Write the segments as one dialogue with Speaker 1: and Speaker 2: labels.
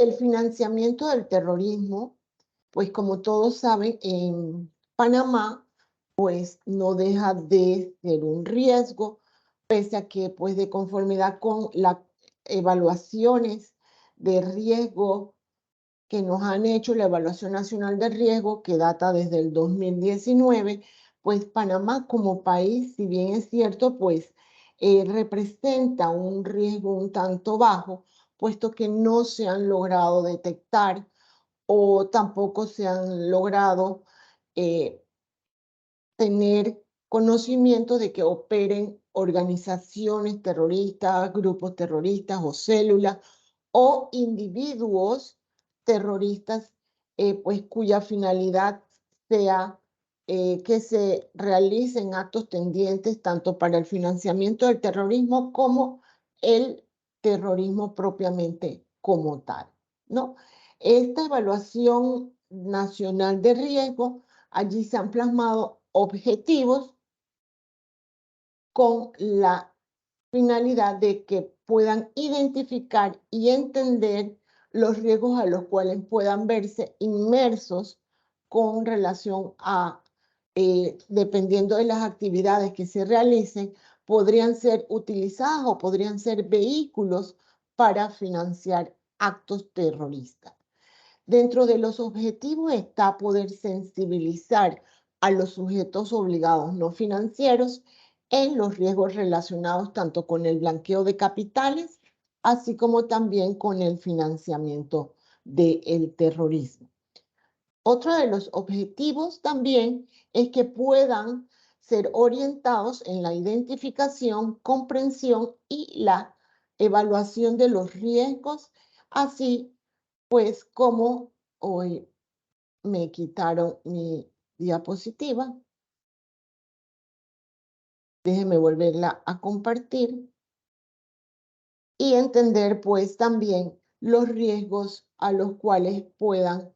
Speaker 1: El financiamiento del terrorismo, pues como todos saben, en Panamá, pues no deja de ser un riesgo, pese a que, pues de conformidad con las evaluaciones de riesgo que nos han hecho, la Evaluación Nacional de Riesgo, que data desde el 2019, pues Panamá como país, si bien es cierto, pues representa un riesgo un tanto bajo, puesto que no se han logrado detectar o tampoco se han logrado eh, tener conocimiento de que operen organizaciones terroristas, grupos terroristas o células o individuos terroristas, pues cuya finalidad sea que se realicen actos tendientes tanto para el financiamiento del terrorismo como el terrorismo propiamente como tal, ¿no? Esta evaluación nacional de riesgo, allí se han plasmado objetivos con la finalidad de que puedan identificar y entender los riesgos a los cuales puedan verse inmersos con relación a, dependiendo de las actividades que se realicen, podrían ser utilizadas o podrían ser vehículos para financiar actos terroristas. Dentro de los objetivos está poder sensibilizar a los sujetos obligados no financieros en los riesgos relacionados tanto con el blanqueo de capitales, así como también con el financiamiento del terrorismo. Otro de los objetivos también es que puedan ser orientados en la identificación, comprensión y la evaluación de los riesgos, así pues como hoy me quitaron mi diapositiva, déjenme volverla a compartir y entender pues también los riesgos a los cuales puedan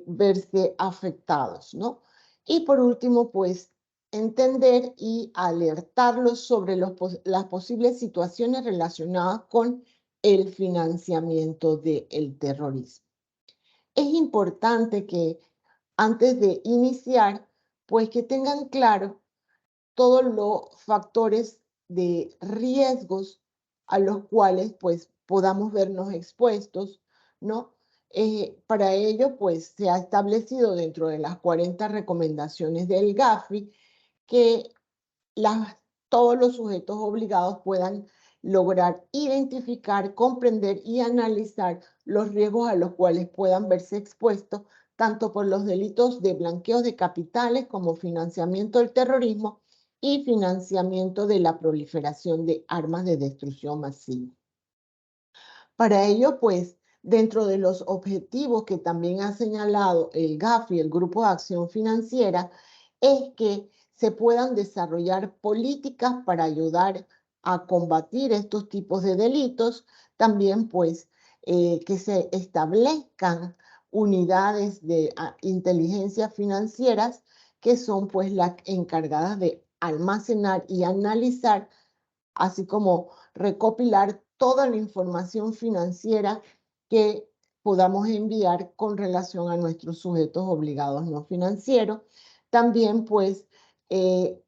Speaker 1: verse afectados, ¿no? Y por último, pues entender y alertarlos sobre las posibles situaciones relacionadas con el financiamiento del terrorismo. Es importante que antes de iniciar, pues que tengan claro todos los factores de riesgos a los cuales pues podamos vernos expuestos, ¿no? Para ello pues se ha establecido dentro de las 40 recomendaciones del GAFI que las, todos los sujetos obligados puedan lograr identificar, comprender y analizar los riesgos a los cuales puedan verse expuestos, tanto por los delitos de blanqueo de capitales como financiamiento del terrorismo y financiamiento de la proliferación de armas de destrucción masiva. Para ello, pues, dentro de los objetivos que también ha señalado el GAFI, el Grupo de Acción Financiera, es que se puedan desarrollar políticas para ayudar a combatir estos tipos de delitos, también pues que se establezcan unidades de inteligencia financieras que son pues las encargadas de almacenar y analizar, así como recopilar toda la información financiera que podamos enviar con relación a nuestros sujetos obligados no financieros. También, pues, eh,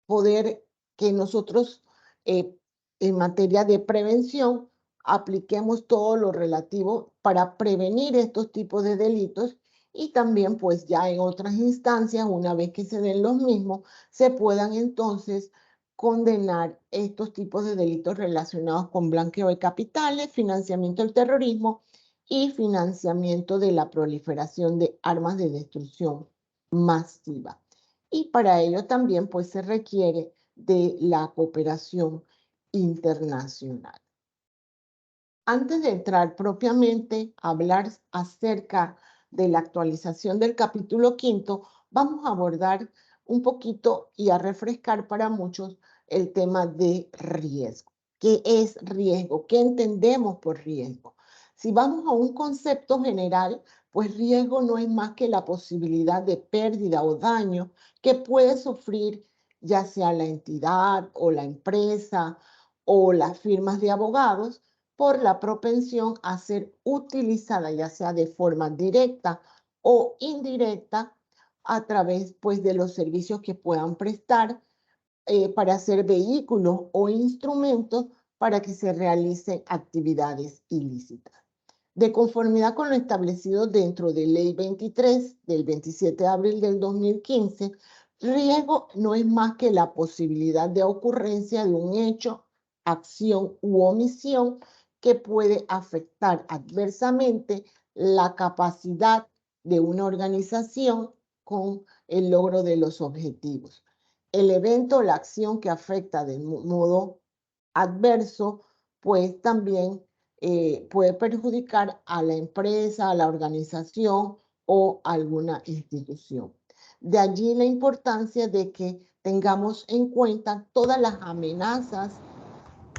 Speaker 1: poder que nosotros, en materia de prevención, apliquemos todo lo relativo para prevenir estos tipos de delitos y también, pues, ya en otras instancias, una vez que se den los mismos, se puedan entonces condenar estos tipos de delitos relacionados con blanqueo de capitales, financiamiento del terrorismo y financiamiento de la proliferación de armas de destrucción masiva. Y para ello también pues se requiere de la cooperación internacional. Antes de entrar propiamente a hablar acerca de la actualización del capítulo quinto, vamos a abordar un poquito y a refrescar para muchos el tema de riesgo. ¿Qué es riesgo? ¿Qué entendemos por riesgo? Si vamos a un concepto general, pues riesgo no es más que la posibilidad de pérdida o daño que puede sufrir ya sea la entidad o la empresa o las firmas de abogados por la propensión a ser utilizada, ya sea de forma directa o indirecta, a través pues, de los servicios que puedan prestar para hacer vehículos o instrumentos para que se realicen actividades ilícitas. De conformidad con lo establecido dentro de Ley 23 del 27 de abril del 2015, riesgo no es más que la posibilidad de ocurrencia de un hecho, acción u omisión que puede afectar adversamente la capacidad de una organización con el logro de los objetivos. El evento o la acción que afecta de modo adverso, pues también puede perjudicar a la empresa, a la organización o alguna institución. De allí la importancia de que tengamos en cuenta todas las amenazas,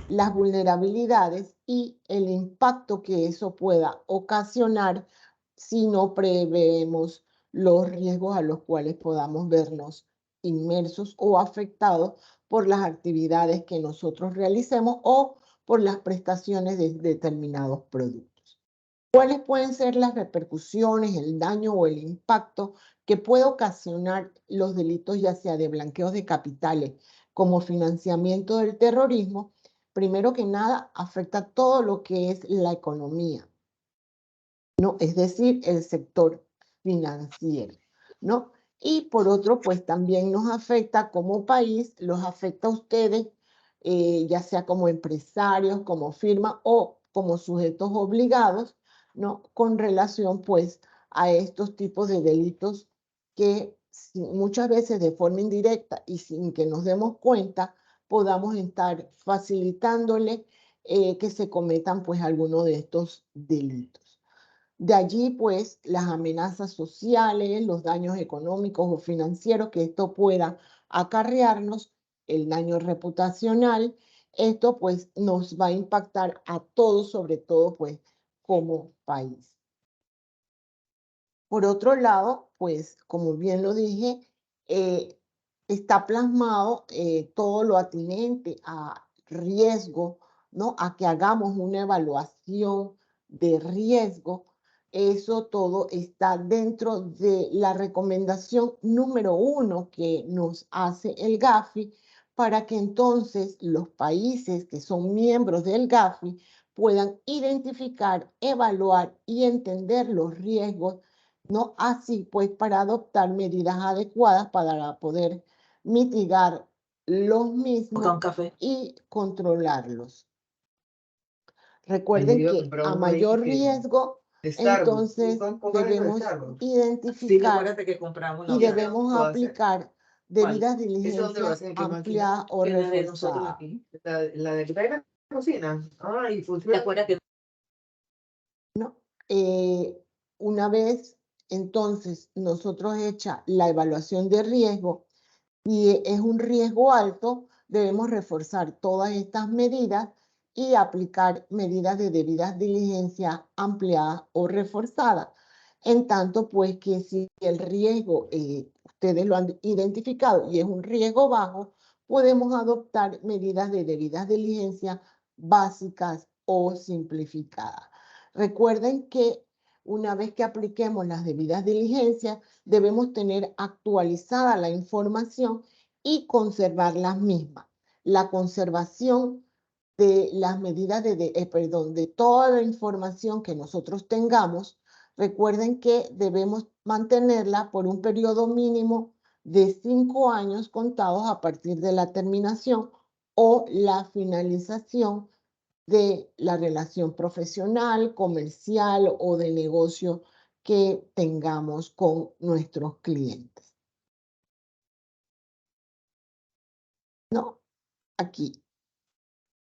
Speaker 1: las vulnerabilidades y el impacto que eso pueda ocasionar si no preveemos los riesgos a los cuales podamos vernos inmersos o afectados por las actividades que nosotros realicemos o por las prestaciones de determinados productos. ¿Cuáles pueden ser las repercusiones, el daño o el impacto que puede ocasionar los delitos, ya sea de blanqueos de capitales como financiamiento del terrorismo? Primero que nada, afecta todo lo que es la economía, ¿no? Es decir, el sector financiero, ¿no? Y por otro, pues también nos afecta como país, los afecta a ustedes, ya sea como empresarios, como firma o como sujetos obligados, ¿no? Con relación, pues, a estos tipos de delitos que muchas veces de forma indirecta y sin que nos demos cuenta, podamos estar facilitándole que se cometan, pues, algunos de estos delitos. De allí, pues, las amenazas sociales, los daños económicos o financieros que esto pueda acarrearnos, el daño reputacional, esto pues nos va a impactar a todos, sobre todo pues como país. Por otro lado, pues como bien lo dije, está plasmado todo lo atinente a riesgo, ¿no? A que hagamos una evaluación de riesgo. Eso todo está dentro de la recomendación número 1 que nos hace el GAFI para que entonces los países que son miembros del GAFI puedan identificar, evaluar y entender los riesgos, ¿no? Así pues, para adoptar medidas adecuadas para poder mitigar los mismos y controlarlos. Recuerden que a mayor riesgo, entonces debemos identificar y debemos aplicar debidas diligencias ampliadas o reforzadas.
Speaker 2: La de la cocina. Ay, funciona.
Speaker 1: ¿No? Una vez entonces nosotros hecha la evaluación de riesgo y es un riesgo alto, debemos reforzar todas estas medidas y aplicar medidas de debidas diligencias ampliadas o reforzadas. En tanto, pues que si el riesgo ustedes lo han identificado y es un riesgo bajo, podemos adoptar medidas de debidas diligencias básicas o simplificadas. Recuerden que una vez que apliquemos las debidas diligencias, debemos tener actualizada la información y conservar las mismas. La conservación de las medidas de toda la información que nosotros tengamos, recuerden que debemos mantenerla por un periodo mínimo de 5 años contados a partir de la terminación o la finalización de la relación profesional, comercial o de negocio que tengamos con nuestros clientes. ¿No? Aquí.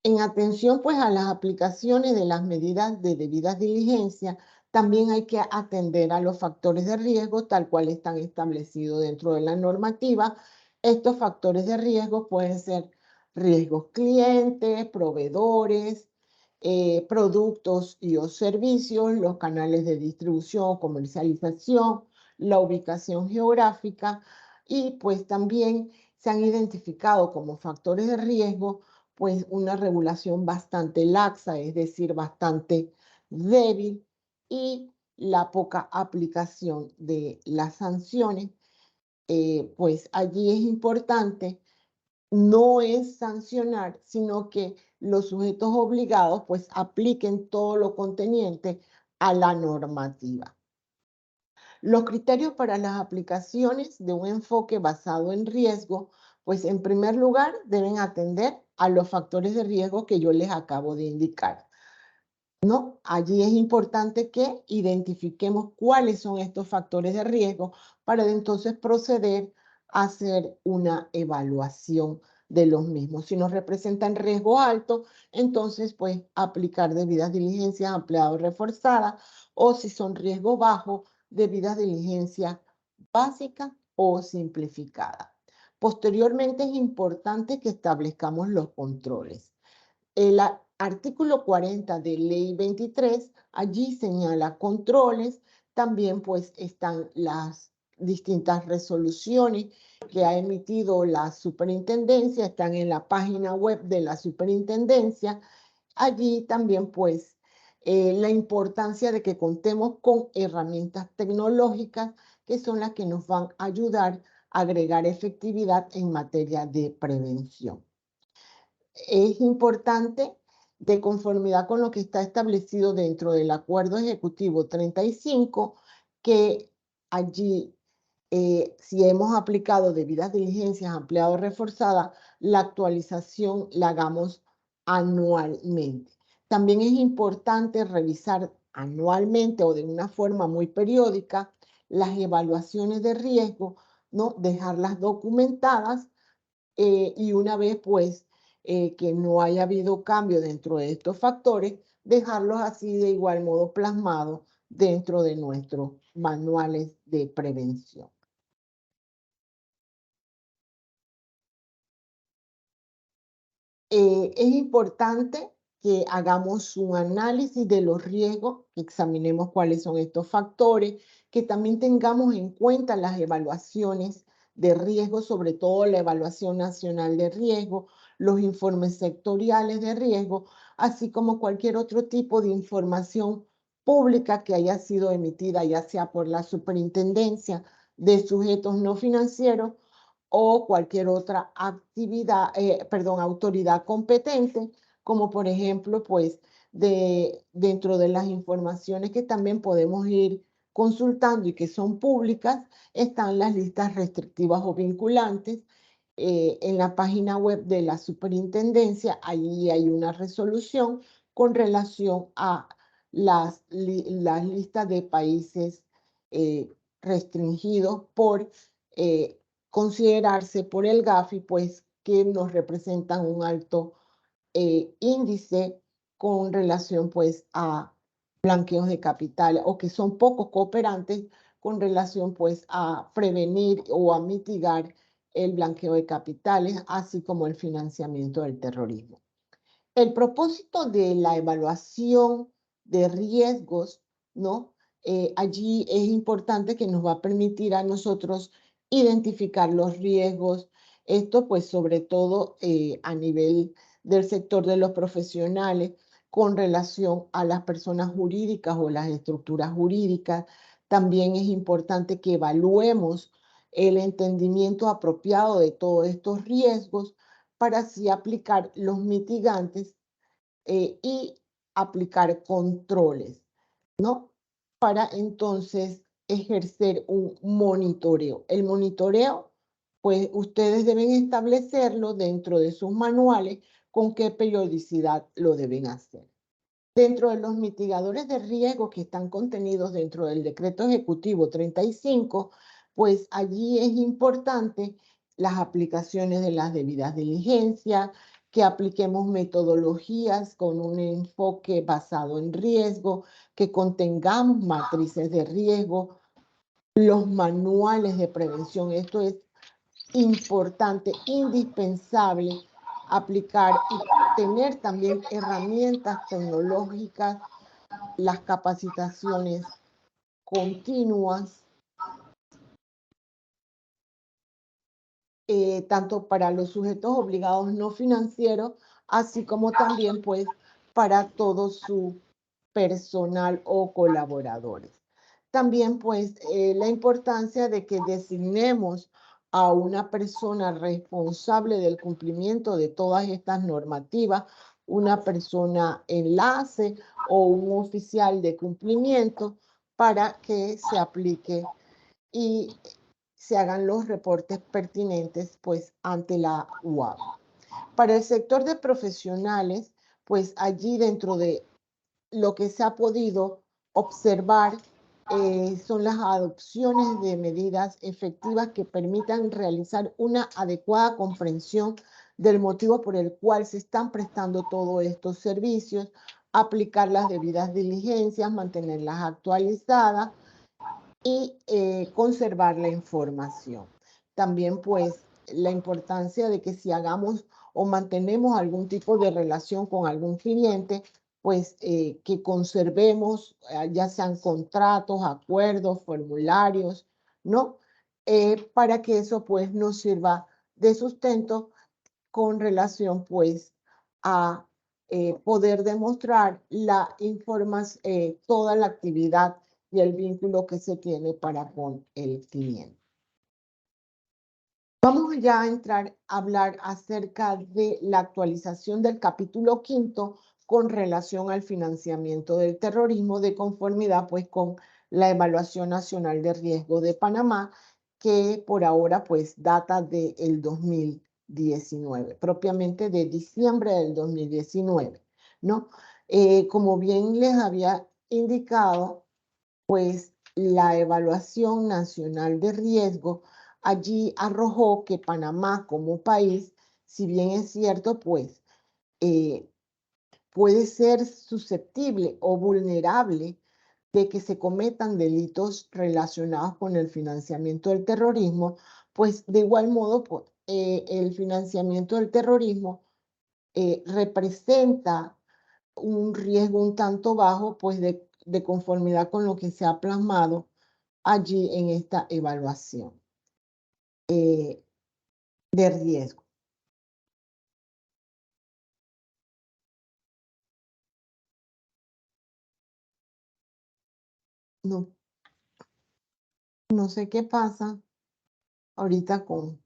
Speaker 1: En atención pues a las aplicaciones de las medidas de debidas diligencias, también hay que atender a los factores de riesgo tal cual están establecidos dentro de la normativa. Estos factores de riesgo pueden ser riesgos clientes, proveedores, productos y o servicios, los canales de distribución, comercialización, la ubicación geográfica y pues también se han identificado como factores de riesgo pues una regulación bastante laxa, es decir, bastante débil, y la poca aplicación de las sanciones, pues allí es importante, no es sancionar, sino que los sujetos obligados pues apliquen todo lo contendiente a la normativa. Los criterios para las aplicaciones de un enfoque basado en riesgo, pues en primer lugar deben atender a los factores de riesgo que yo les acabo de indicar, ¿no? Allí es importante que identifiquemos cuáles son estos factores de riesgo para entonces proceder a hacer una evaluación de los mismos. Si nos representan riesgo alto, entonces pues aplicar debidas diligencias ampliadas o reforzadas, o si son riesgo bajo, debidas diligencias básicas o simplificadas. Posteriormente es importante que establezcamos los controles. El artículo 40 de Ley 23, allí señala controles, también pues están las distintas resoluciones que ha emitido la superintendencia, están en la página web de la superintendencia. Allí también pues la importancia de que contemos con herramientas tecnológicas que son las que nos van a ayudar a agregar efectividad en materia de prevención. Es importante, de conformidad con lo que está establecido dentro del Acuerdo Ejecutivo 35, que allí, si hemos aplicado debidas diligencias ampliadas o reforzadas, la actualización la hagamos anualmente. También es importante revisar anualmente o de una forma muy periódica las evaluaciones de riesgo, ¿no? Dejarlas documentadas, y una vez pues que no haya habido cambio dentro de estos factores, dejarlos así de igual modo plasmados dentro de nuestros manuales de prevención. Es importante que hagamos un análisis de los riesgos, que examinemos cuáles son estos factores, que también tengamos en cuenta las evaluaciones de riesgo, sobre todo la evaluación nacional de riesgo, los informes sectoriales de riesgo, así como cualquier otro tipo de información pública que haya sido emitida, ya sea por la Superintendencia de Sujetos No Financieros o cualquier otra actividad, autoridad competente, como por ejemplo, pues, dentro de las informaciones que también podemos ir consultando y que son públicas, están las listas restrictivas o vinculantes. En la página web de la superintendencia, allí hay una resolución con relación a las listas de países restringidos por considerarse por el GAFI, pues que nos representan un alto índice con relación pues a blanqueos de capital, o que son poco cooperantes con relación pues a prevenir o a mitigar el blanqueo de capitales, así como el financiamiento del terrorismo. El propósito de la evaluación de riesgos, ¿no? Allí es importante que nos va a permitir a nosotros identificar los riesgos, esto pues sobre todo a nivel del sector de los profesionales con relación a las personas jurídicas o las estructuras jurídicas. También es importante que evaluemos el entendimiento apropiado de todos estos riesgos para así aplicar los mitigantes y aplicar controles, ¿no? Para entonces ejercer un monitoreo. El monitoreo, pues ustedes deben establecerlo dentro de sus manuales con qué periodicidad lo deben hacer. Dentro de los mitigadores de riesgo que están contenidos dentro del Decreto Ejecutivo 35, pues allí es importante las aplicaciones de las debidas diligencias, que apliquemos metodologías con un enfoque basado en riesgo, que contengamos matrices de riesgo, los manuales de prevención. Esto es importante, indispensable aplicar y tener también herramientas tecnológicas, las capacitaciones continuas, tanto para los sujetos obligados no financieros, así como también pues para todo su personal o colaboradores. También pues la importancia de que designemos a una persona responsable del cumplimiento de todas estas normativas, una persona enlace o un oficial de cumplimiento para que se aplique y se hagan los reportes pertinentes pues ante la UAB. Para el sector de profesionales, pues allí dentro de lo que se ha podido observar son las adopciones de medidas efectivas que permitan realizar una adecuada comprensión del motivo por el cual se están prestando todos estos servicios, aplicar las debidas diligencias, mantenerlas actualizadas y conservar la información. También pues la importancia de que si hagamos o mantenemos algún tipo de relación con algún cliente, pues que conservemos ya sean contratos, acuerdos, formularios, ¿no? Para que eso pues nos sirva de sustento con relación pues a poder demostrar la información, toda la actividad y el vínculo que se tiene para con el cliente. Vamos ya a entrar a hablar acerca de la actualización del capítulo 5 con relación al financiamiento del terrorismo de conformidad pues con la Evaluación Nacional de Riesgo de Panamá, que por ahora pues data del 2019, propiamente de diciembre del 2019, ¿no? Como bien les había indicado, pues la Evaluación Nacional de Riesgo allí arrojó que Panamá como país, si bien es cierto, pues puede ser susceptible o vulnerable de que se cometan delitos relacionados con el financiamiento del terrorismo, pues de igual modo pues, el financiamiento del terrorismo representa un riesgo un tanto bajo, pues de conformidad con lo que se ha plasmado allí en esta evaluación de riesgo. No, no sé qué pasa ahorita con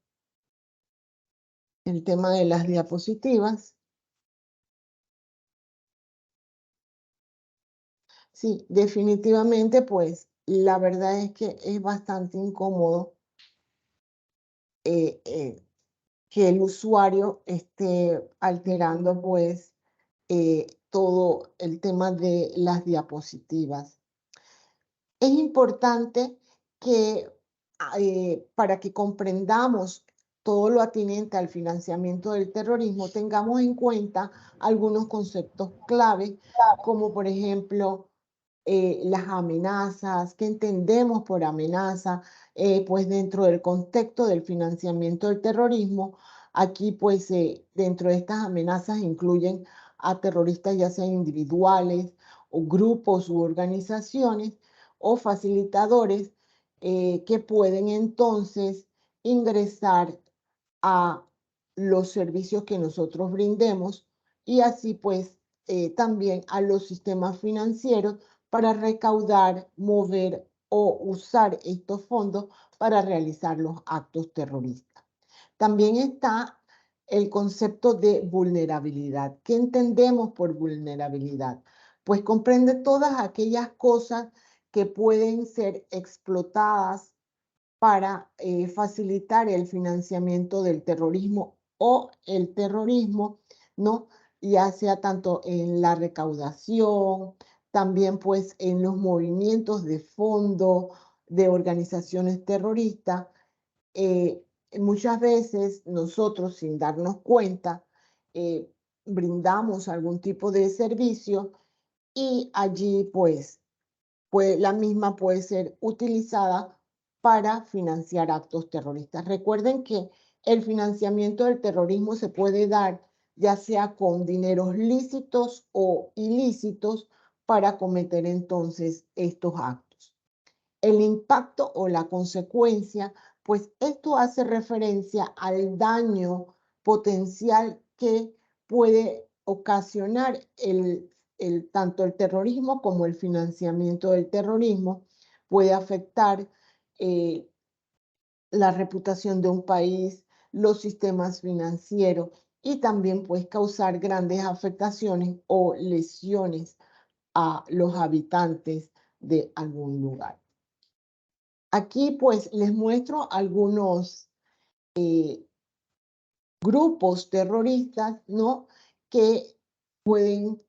Speaker 1: el tema de las diapositivas. Sí, definitivamente, pues la verdad es que es bastante incómodo eh, eh, que el usuario esté alterando pues todo el tema de las diapositivas. Es importante que para que comprendamos todo lo atinente al financiamiento del terrorismo, tengamos en cuenta algunos conceptos clave, como por ejemplo las amenazas, qué entendemos por amenaza, pues dentro del contexto del financiamiento del terrorismo, aquí pues dentro de estas amenazas incluyen a terroristas ya sean individuales o grupos u organizaciones o facilitadores que pueden entonces ingresar a los servicios que nosotros brindemos y así pues también a los sistemas financieros para recaudar, mover o usar estos fondos para realizar los actos terroristas. También está el concepto de vulnerabilidad. ¿Qué entendemos por vulnerabilidad? Pues comprende todas aquellas cosas que pueden ser explotadas para facilitar el financiamiento del terrorismo o el terrorismo, ¿no? Ya sea tanto en la recaudación, también pues en los movimientos de fondo de organizaciones terroristas. eh, Muchas veces nosotros sin darnos cuenta eh, brindamos algún tipo de servicio y allí pues la misma puede ser utilizada para financiar actos terroristas. Recuerden que el financiamiento del terrorismo se puede dar ya sea con dineros lícitos o ilícitos para cometer entonces estos actos. El impacto o la consecuencia, pues esto hace referencia al daño potencial que puede ocasionar tanto el terrorismo como el financiamiento del terrorismo, puede afectar la reputación de un país, los sistemas financieros y también puede causar grandes afectaciones o lesiones a los habitantes de algún lugar. Aquí pues les muestro algunos grupos terroristas, ¿no? Que pueden,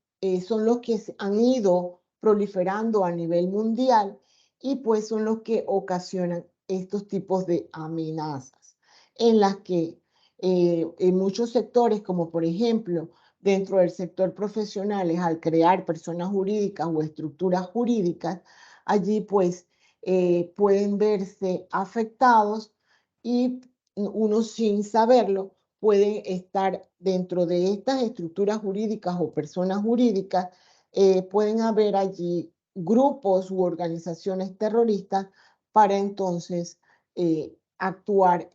Speaker 1: son los que han ido proliferando a nivel mundial y pues son los que ocasionan estos tipos de amenazas, en las que en muchos sectores, como por ejemplo dentro del sector profesional, al crear personas jurídicas o estructuras jurídicas, allí pues pueden verse afectados y uno sin saberlo pueden estar dentro de estas estructuras jurídicas o personas jurídicas, pueden haber allí grupos u organizaciones terroristas para entonces actuar.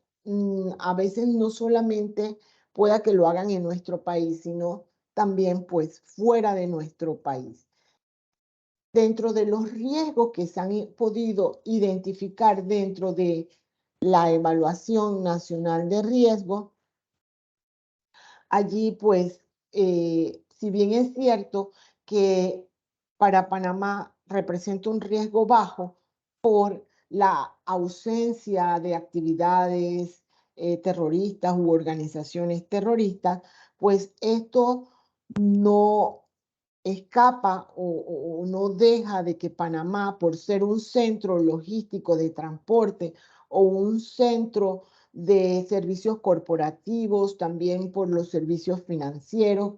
Speaker 1: A veces no solamente pueda que lo hagan en nuestro país, sino también pues fuera de nuestro país. Dentro de los riesgos que se han podido identificar dentro de la evaluación nacional de riesgo, allí, pues, si bien es cierto que para Panamá representa un riesgo bajo por la ausencia de actividades terroristas u organizaciones terroristas, pues esto no escapa o no deja de que Panamá, por ser un centro logístico de transporte o un centro de servicios corporativos, también por los servicios financieros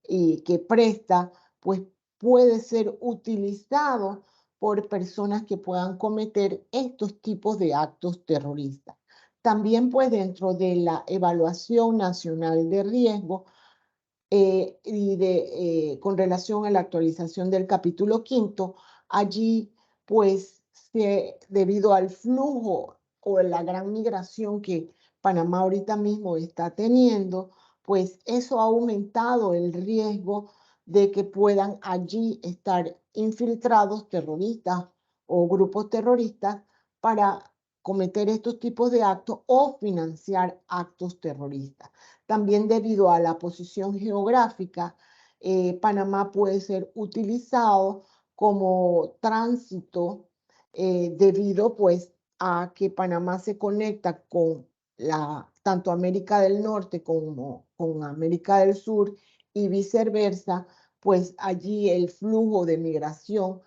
Speaker 1: y que presta, pues puede ser utilizado por personas que puedan cometer estos tipos de actos terroristas. También pues dentro de la evaluación nacional de riesgo, con relación a la actualización del capítulo quinto, allí pues debido al flujo o la gran migración que Panamá ahorita mismo está teniendo, pues eso ha aumentado el riesgo de que puedan allí estar infiltrados terroristas o grupos terroristas para cometer estos tipos de actos o financiar actos terroristas. También debido a la posición geográfica, Panamá puede ser utilizado como tránsito debido pues a que Panamá se conecta con tanto América del Norte como con América del Sur y viceversa, pues allí el flujo de migración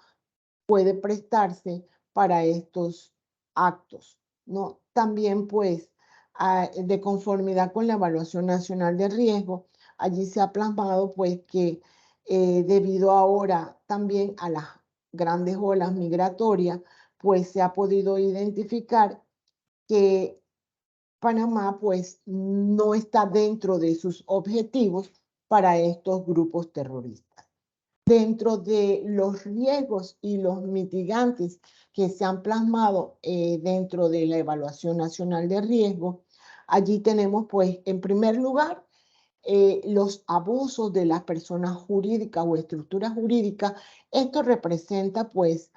Speaker 1: puede prestarse para estos actos, ¿no? También, pues, de conformidad con la Evaluación Nacional de Riesgo, allí se ha plasmado, pues, que debido ahora también a las grandes olas migratorias, pues se ha podido identificar que Panamá, pues, no está dentro de sus objetivos para estos grupos terroristas. Dentro de los riesgos y los mitigantes que se han plasmado dentro de la Evaluación Nacional de Riesgo, allí tenemos, pues, en primer lugar, los abusos de las personas jurídicas o estructuras jurídicas. Esto representa, pues,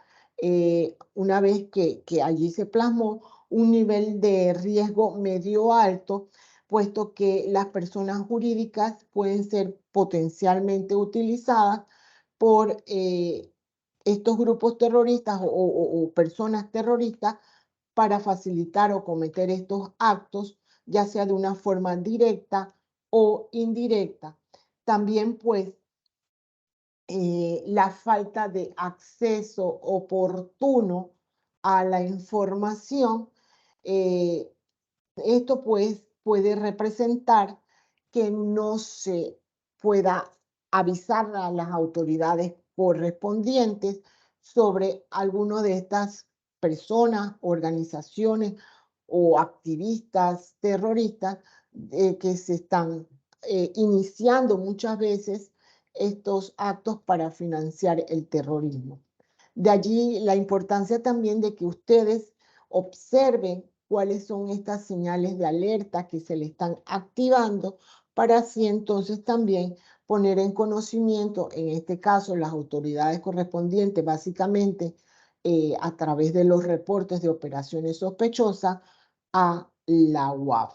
Speaker 1: una vez que allí se plasmó un nivel de riesgo medio alto, puesto que las personas jurídicas pueden ser potencialmente utilizadas por estos grupos terroristas o personas terroristas para facilitar o cometer estos actos, ya sea de una forma directa o indirecta. También, pues, la falta de acceso oportuno a la información, eh, esto pues puede representar que no se pueda avisar a las autoridades correspondientes sobre alguno de estas personas, organizaciones o activistas terroristas que se están iniciando muchas veces estos actos para financiar el terrorismo. De allí la importancia también de que ustedes observen cuáles son estas señales de alerta que se le están activando para así entonces también poner en conocimiento, en este caso las autoridades correspondientes, básicamente a través de los reportes de operaciones sospechosas, a la UAF.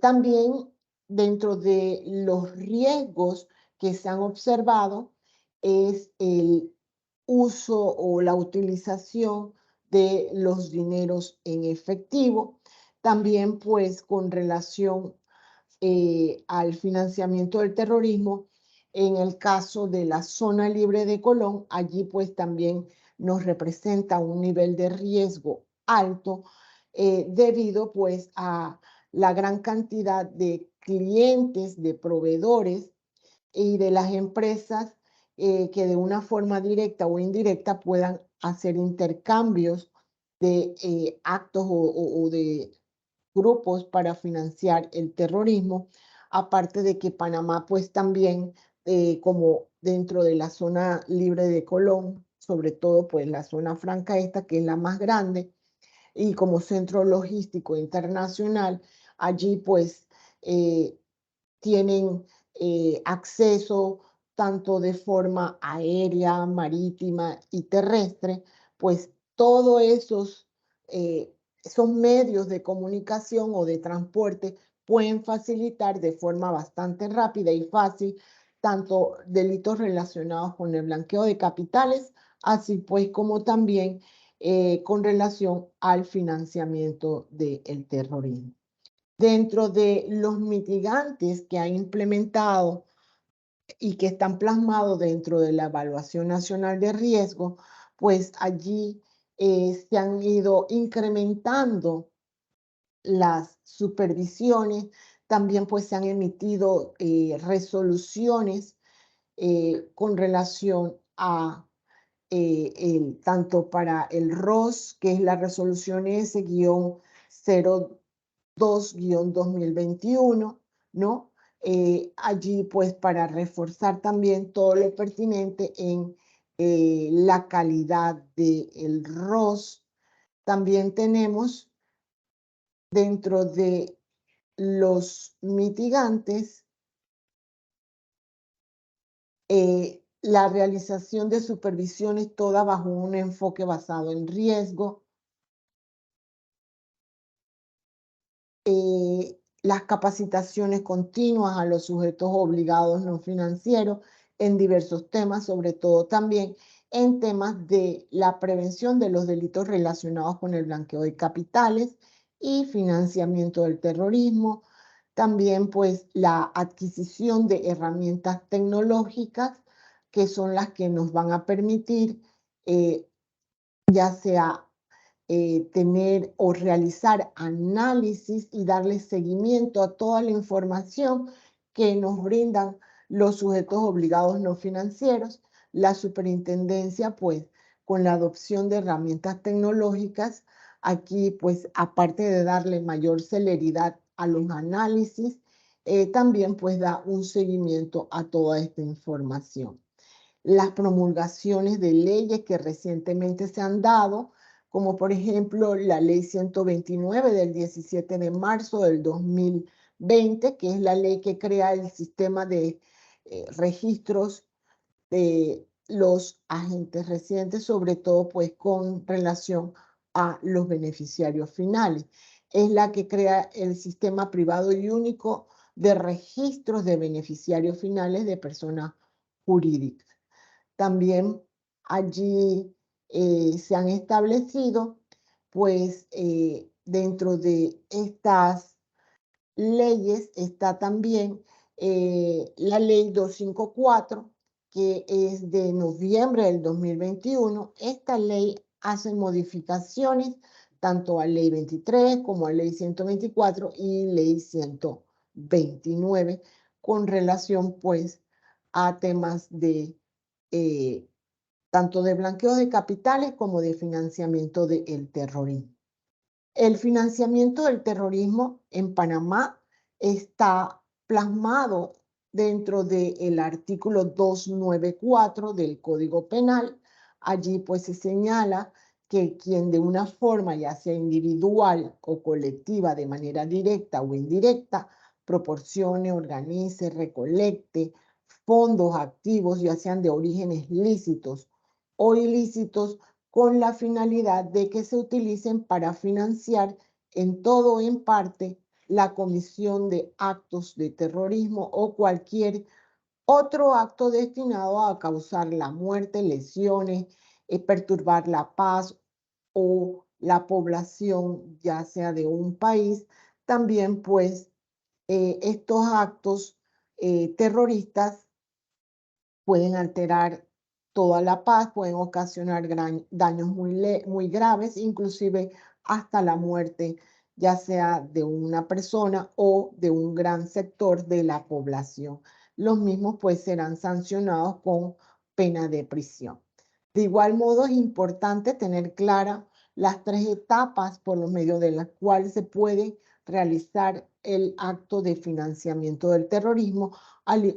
Speaker 1: También dentro de los riesgos que se han observado es el uso o la utilización de los dineros en efectivo. También pues con relación al financiamiento del terrorismo, en el caso de la zona libre de Colón, allí pues también nos representa un nivel de riesgo alto debido pues a la gran cantidad de clientes, de proveedores y de las empresas que de una forma directa o indirecta puedan hacer intercambios de actos o de grupos para financiar el terrorismo, aparte de que Panamá pues también como dentro de la zona libre de Colón, sobre todo pues la zona franca esta que es la más grande, y como centro logístico internacional, allí pues eh, tienen acceso tanto de forma aérea, marítima y terrestre, pues todos esos medios de comunicación o de transporte pueden facilitar de forma bastante rápida y fácil tanto delitos relacionados con el blanqueo de capitales, así pues como también con relación al financiamiento del terrorismo. Dentro de los mitigantes que ha implementado y que están plasmados dentro de la Evaluación Nacional de Riesgo, pues allí se han ido incrementando las supervisiones, también pues se han emitido resoluciones con relación a tanto para el ROS, que es la resolución S-02-2021, ¿no? Allí, pues, para reforzar también todo lo pertinente en la calidad del ROS. También tenemos dentro de los mitigantes la realización de supervisiones todas bajo un enfoque basado en riesgo, las capacitaciones continuas a los sujetos obligados no financieros en diversos temas, sobre todo también en temas de la prevención de los delitos relacionados con el blanqueo de capitales y financiamiento del terrorismo. También pues la adquisición de herramientas tecnológicas que son las que nos van a permitir ya sea tener o realizar análisis y darle seguimiento a toda la información que nos brindan los sujetos obligados no financieros. La superintendencia, pues, con la adopción de herramientas tecnológicas, aquí, pues, aparte de darle mayor celeridad a los análisis, también, pues, da un seguimiento a toda esta información. Las promulgaciones de leyes que recientemente se han dado, como por ejemplo la ley 129 del 17 de marzo del 2020, que es la ley que crea el sistema de registros de los agentes residentes, sobre todo pues con relación a los beneficiarios finales. Es la que crea el sistema privado y único de registros de beneficiarios finales de personas jurídicas. También allí se han establecido, pues dentro de estas leyes está también la ley 254, que es de noviembre del 2021. Esta ley hace modificaciones tanto a ley 23 como a ley 124 y ley 129 con relación pues a temas de eh, tanto de blanqueo de capitales como de financiamiento del terrorismo. El financiamiento del terrorismo en Panamá está plasmado dentro del artículo 294 del Código Penal. Allí pues se señala que quien de una forma ya sea individual o colectiva de manera directa o indirecta proporcione, organice, recolecte fondos activos, ya sean de orígenes lícitos o ilícitos, con la finalidad de que se utilicen para financiar en todo o en parte la comisión de actos de terrorismo o cualquier otro acto destinado a causar la muerte, lesiones, perturbar la paz o la población, ya sea de un país. También, pues, estos actos terroristas pueden alterar toda la paz, pueden ocasionar daños muy graves, inclusive hasta la muerte, ya sea de una persona o de un gran sector de la población. Los mismos pues serán sancionados con pena de prisión. De igual modo, es importante tener claras las 3 etapas por los medios de las cuales se puede realizar el acto de financiamiento del terrorismo.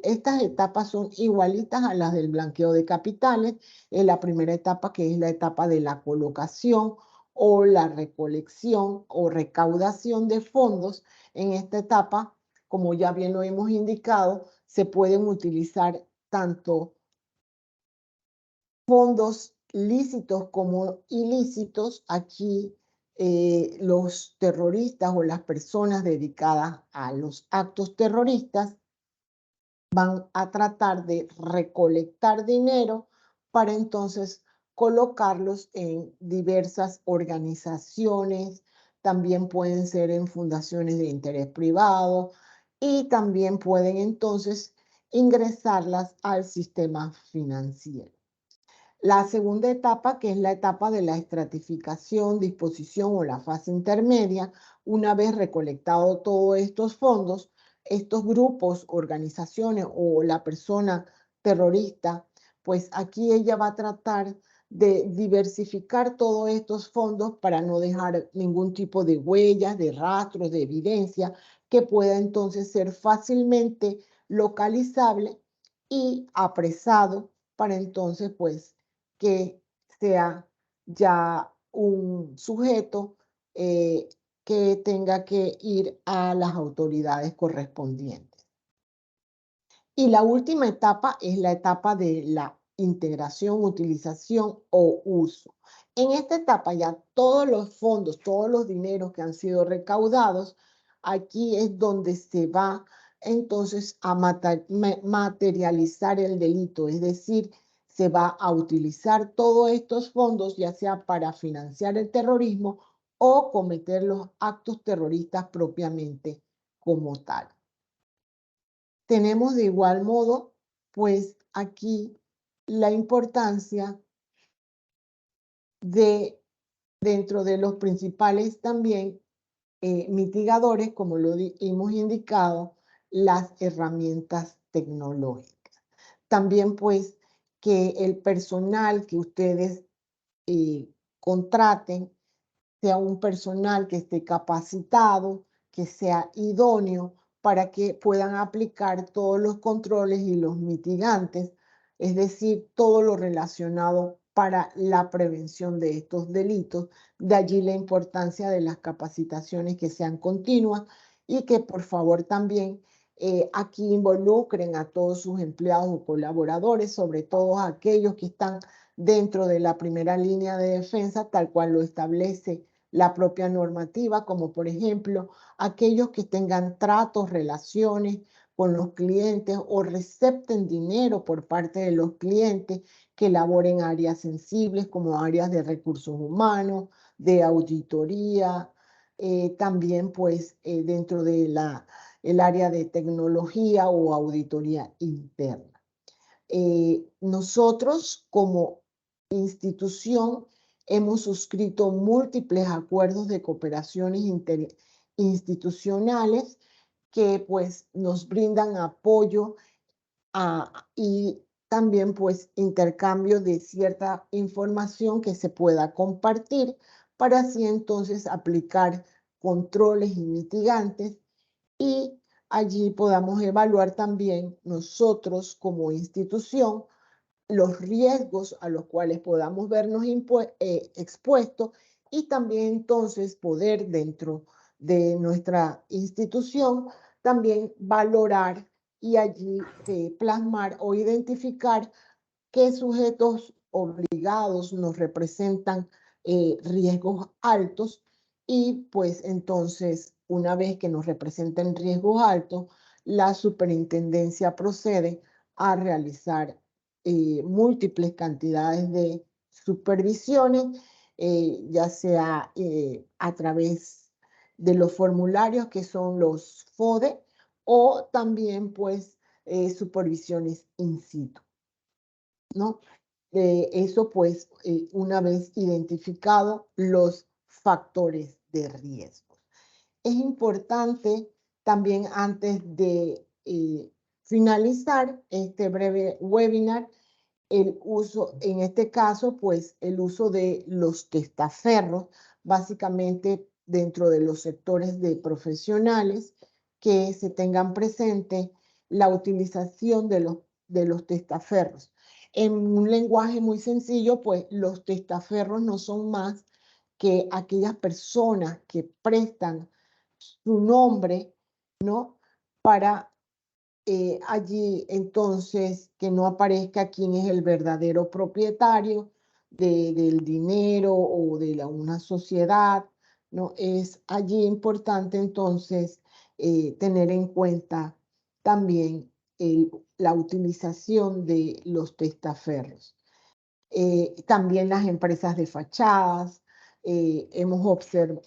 Speaker 1: Estas etapas son igualitas a las del blanqueo de capitales. En la primera etapa, que es la etapa de la colocación o la recolección o recaudación de fondos. En esta etapa, como ya bien lo hemos indicado, se pueden utilizar tanto fondos lícitos como ilícitos. Aquí los terroristas o las personas dedicadas a los actos terroristas van a tratar de recolectar dinero para entonces colocarlos en diversas organizaciones, también pueden ser en fundaciones de interés privado y también pueden entonces ingresarlas al sistema financiero. La segunda etapa, que es la etapa de la estratificación, disposición o la fase intermedia, una vez recolectado todos estos fondos, estos grupos, organizaciones o la persona terrorista, pues aquí ella va a tratar de diversificar todos estos fondos para no dejar ningún tipo de huellas, de rastros, de evidencia que pueda entonces ser fácilmente localizable y apresado para entonces pues que sea ya un sujeto que tenga que ir a las autoridades correspondientes. Y la última etapa es la etapa de la integración, utilización o uso. En esta etapa ya todos los fondos, todos los dineros que han sido recaudados, aquí es donde se va entonces a materializar el delito, es decir, se va a utilizar todos estos fondos ya sea para financiar el terrorismo o cometer los actos terroristas propiamente como tal. Tenemos de igual modo, pues aquí la importancia de, dentro de los principales también mitigadores, como lo hemos indicado, las herramientas tecnológicas. También pues que el personal que ustedes contraten sea un personal que esté capacitado, que sea idóneo para que puedan aplicar todos los controles y los mitigantes, es decir, todo lo relacionado para la prevención de estos delitos. De allí la importancia de las capacitaciones que sean continuas y que por favor también aquí involucren a todos sus empleados o colaboradores, sobre todo aquellos que están dentro de la primera línea de defensa, tal cual lo establece la propia normativa, como por ejemplo aquellos que tengan tratos, relaciones con los clientes o recepten dinero por parte de los clientes que laboren áreas sensibles como áreas de recursos humanos, de auditoría, también pues dentro de el área de tecnología o auditoría interna. Nosotros como institución hemos suscrito múltiples acuerdos de cooperaciones interinstitucionales que pues nos brindan apoyo y también pues intercambio de cierta información que se pueda compartir para así entonces aplicar controles y mitigantes y allí podamos evaluar también nosotros como institución los riesgos a los cuales podamos vernos expuestos y también entonces poder dentro de nuestra institución también valorar y allí plasmar o identificar qué sujetos obligados nos representan riesgos altos y pues entonces una vez que nos representen riesgos altos, la superintendencia procede a realizar múltiples cantidades de supervisiones, ya sea a través de los formularios que son los FODE o también pues supervisiones in situ, ¿no? Eso pues una vez identificados los factores de riesgo. Es importante también antes de finalizar este breve webinar, el uso, en este caso, pues el uso de los testaferros, básicamente dentro de los sectores de profesionales, que se tengan presente la utilización de los testaferros. En un lenguaje muy sencillo, pues los testaferros no son más que aquellas personas que prestan su nombre, ¿no? Para allí entonces que no aparezca quién es el verdadero propietario del dinero o de una sociedad, ¿no? Es allí importante entonces tener en cuenta también la utilización de los testaferros. También las empresas de fachadas, hemos observado.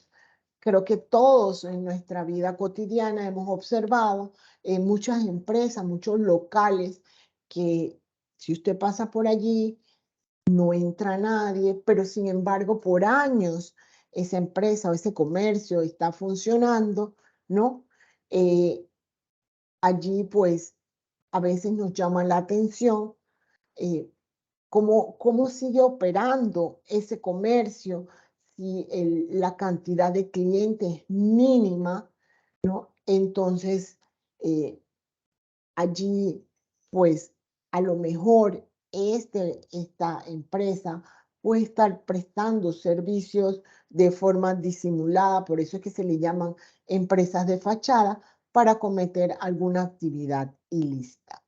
Speaker 1: Creo que todos en nuestra vida cotidiana hemos observado en muchas empresas, muchos locales, que si usted pasa por allí, no entra nadie, pero sin embargo, por años esa empresa o ese comercio está funcionando, ¿no? Eh, allí, pues, a veces nos llama la atención eh, cómo sigue operando ese comercio si la cantidad de clientes es mínima, ¿no? Entonces, eh, allí, pues, a lo mejor esta empresa puede estar prestando servicios de forma disimulada, por eso es que se le llaman empresas de fachada, para cometer alguna actividad ilícita.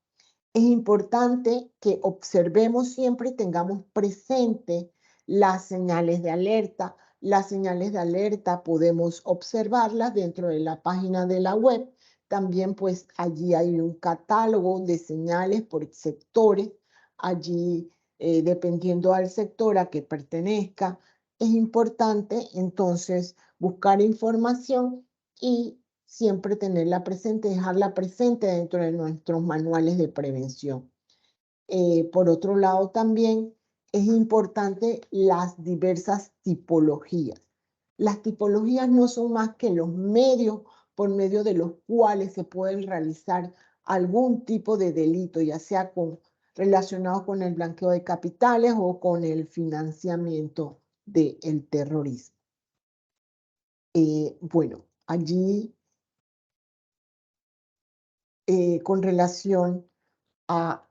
Speaker 1: Es importante que observemos siempre y tengamos presente las señales de alerta. Las señales de alerta podemos observarlas dentro de la página de la web. También pues allí hay un catálogo de señales por sectores. Allí, dependiendo al sector a que pertenezca, es importante entonces buscar información y siempre tenerla presente, dejarla presente dentro de nuestros manuales de prevención. Por otro lado, también es importante las diversas tipologías. Las tipologías no son más que los medios por medio de los cuales se pueden realizar algún tipo de delito, ya sea relacionado con el blanqueo de capitales o con el financiamiento del terrorismo. Bueno, allí con relación a